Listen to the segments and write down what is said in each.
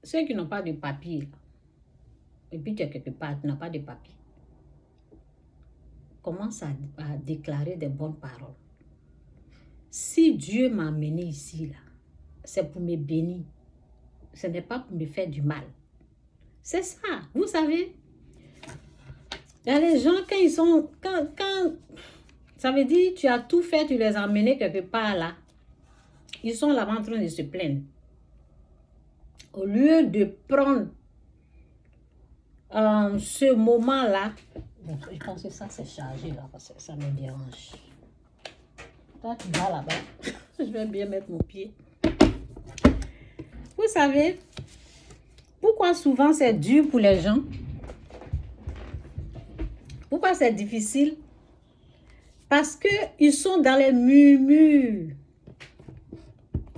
ceux qui n'ont pas de papier, et puis tu es quelque part, tu n'as pas de papier, commence à déclarer des bonnes paroles. Si Dieu m'a amené ici, là, c'est pour me bénir. Ce n'est pas pour me faire du mal. C'est ça, vous savez. Il y a les gens, quand ils sont... Quand ça veut dire tu as tout fait, tu les as amenés quelque part là. Ils sont là-bas en train de se plaindre. Au lieu de prendre ce moment-là, je pense que ça c'est chargé là, parce que ça me dérange. Toi, tu vas là-bas. Je vais bien mettre mon pied. Vous savez, pourquoi souvent c'est dur pour les gens? Pourquoi c'est difficile? Parce qu'ils sont dans les murmures.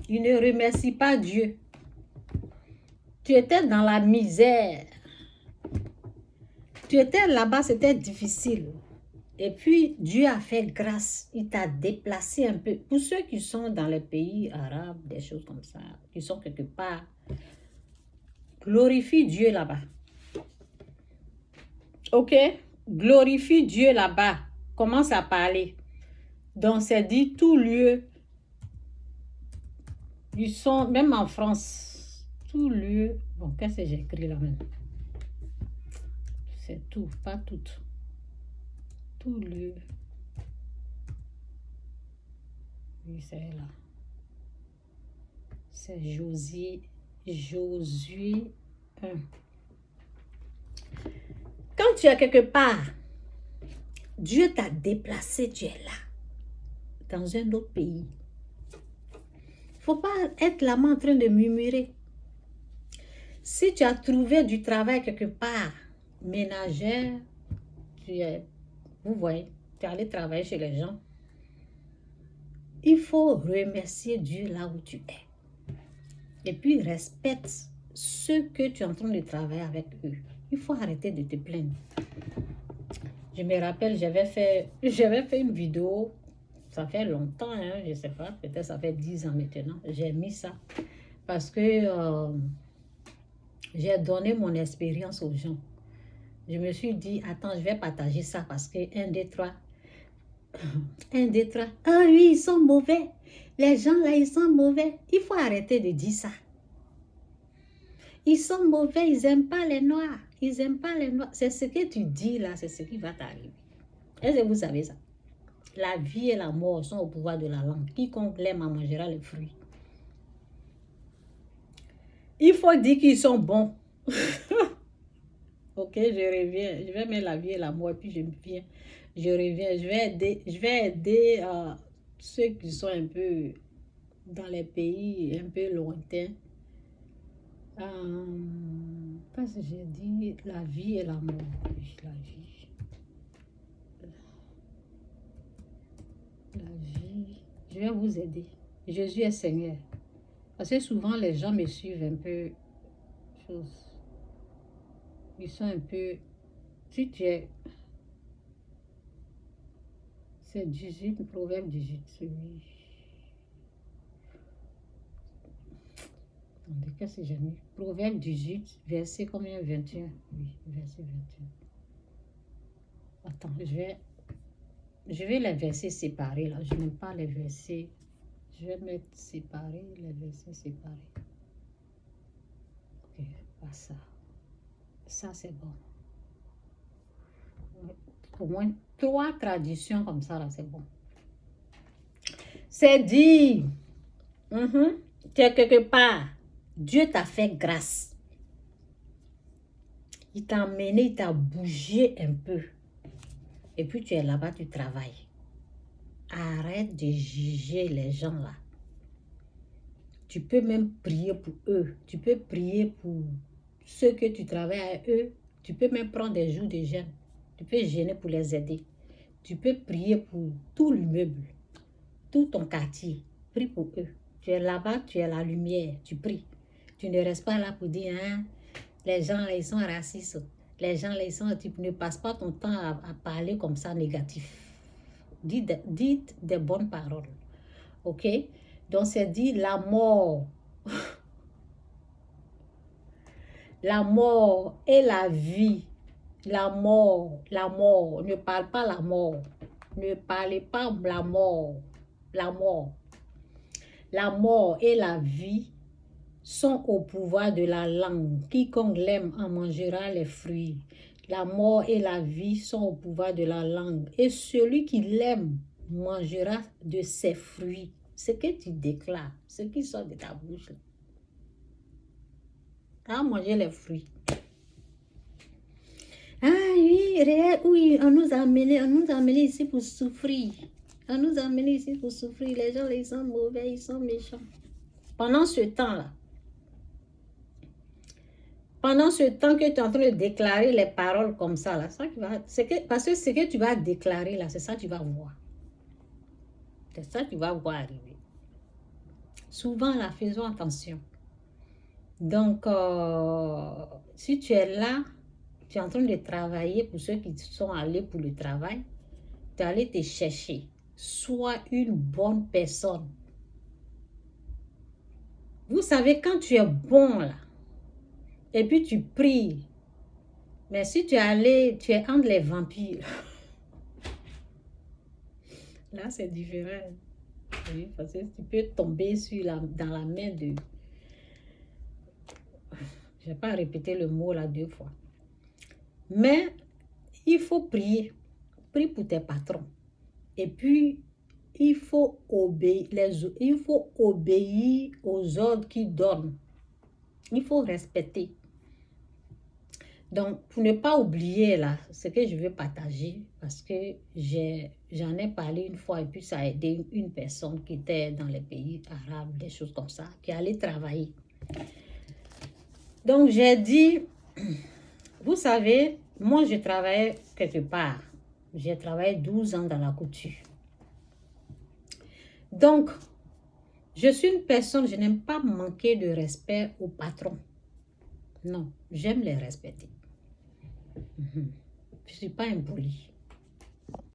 Ils ne remercient pas Dieu. Tu étais dans la misère. Tu étais là-bas, c'était difficile. Et puis, Dieu a fait grâce. Il t'a déplacé un peu. Pour ceux qui sont dans les pays arabes, des choses comme ça, qui sont quelque part, glorifie Dieu là-bas. Ok? Glorifie Dieu là-bas. Commence à parler. Donc, c'est dit, tout lieu, ils sont, même en France, tout lieu, bon, qu'est-ce que j'ai écrit là même? C'est tout, pas tout. Tout lieu. Oui, c'est là. C'est Josué 1. Quand tu es quelque part, Dieu t'a déplacé, tu es là, dans un autre pays. Il ne faut pas être là en train de murmurer. Si tu as trouvé du travail quelque part, ménagère, vous voyez, tu es allé travailler chez les gens, il faut remercier Dieu là où tu es. Et puis respecte ceux que tu es en train de travailler avec eux. Il faut arrêter de te plaindre. Je me rappelle, j'avais fait une vidéo, ça fait longtemps, hein, je ne sais pas, peut-être ça fait 10 ans maintenant. J'ai mis ça parce que j'ai donné mon expérience aux gens. Je me suis dit, attends, je vais partager ça parce que 1, 2, 3. 1, 2, 3. Ah oui, ils sont mauvais. Les gens là, ils sont mauvais. Il faut arrêter de dire ça. Ils sont mauvais, ils n'aiment pas les noirs. Ils n'aiment pas les noirs. C'est ce que tu dis là, c'est ce qui va t'arriver. Est-ce que vous savez ça? La vie et la mort sont au pouvoir de la langue. Quiconque l'aime en mangera les fruits. Il faut dire qu'ils sont bons. Ok, je reviens. Je vais mettre la vie et la mort et puis je viens. Je reviens. Je vais aider ceux qui sont un peu dans les pays un peu lointains. Parce que j'ai dit la vie et la mort. La vie. La vie. Je vais vous aider. Jésus est Seigneur. Parce que souvent les gens me suivent un peu. Ils sont un peu. Si tu es. C'est 18, Proverbe 18. Celui. Qu'est-ce que j'ai mis? Proverbe 18, verset combien? 21. Oui, verset 21. Attends, je vais les versets séparés là. Je n'aime pas les versets. Je vais mettre séparés, les versets séparés. Ok, pas ça. Ça, c'est bon. Au moins 3 traditions comme ça, là, c'est bon. C'est dit. Tu es quelque part. Dieu t'a fait grâce. Il t'a emmené, il t'a bougé un peu. Et puis tu es là-bas, tu travailles. Arrête de juger les gens là. Tu peux même prier pour eux. Tu peux prier pour ceux que tu travailles avec eux. Tu peux même prendre des jours de jeûne. Tu peux jeûner pour les aider. Tu peux prier pour tout l'immeuble, tout ton quartier. Prie pour eux. Tu es là-bas, tu es la lumière, tu pries. Tu ne restes pas là pour dire, hein, les gens là, ils sont racistes. Les gens là, ils sont... Tu ne passes pas ton temps à parler comme ça négatif. Dites des bonnes paroles. Ok? Donc, c'est dit la mort. la mort et la vie. La mort, ne parle pas la mort. Ne parlez pas la mort. La mort. La mort et la vie sont au pouvoir de la langue. Quiconque l'aime en mangera les fruits. La mort et la vie sont au pouvoir de la langue. Et celui qui l'aime mangera de ses fruits. Ce que tu déclares, ce qui sort de ta bouche. Tu as mangé les fruits. Ah oui, oui, on nous a amenés ici pour souffrir. On nous a amenés ici pour souffrir. Les gens, ils sont mauvais, ils sont méchants. Pendant ce temps-là, pendant ce temps que tu es en train de déclarer les paroles comme ça, là, parce que ce que tu vas déclarer, là, c'est ça que tu vas voir. C'est ça que tu vas voir arriver. Souvent, là, faisons attention. Donc, si tu es là, tu es en train de travailler, pour ceux qui sont allés pour le travail, tu es allé te chercher. Sois une bonne personne. Vous savez, quand tu es bon, là, et puis tu pries, mais si tu es allé, tu es entre les vampires, là, c'est différent. Oui, parce que tu peux tomber dans la main de... Je ne vais pas répéter le mot là 2 fois. Mais il faut prier. Prie pour tes patrons. Et puis, il faut obéir aux ordres qu'ils donnent. Il faut respecter. Donc, pour ne pas oublier là, ce que je veux partager, parce que j'en ai parlé une fois et puis ça a aidé une personne qui était dans les pays arabes, des choses comme ça, qui allait travailler. Donc, j'ai dit, vous savez, moi je travaillais quelque part. J'ai travaillé 12 ans dans la couture. Donc, je suis une personne, je n'aime pas manquer de respect aux patrons. Non, j'aime les respecter. Je ne suis pas impolie.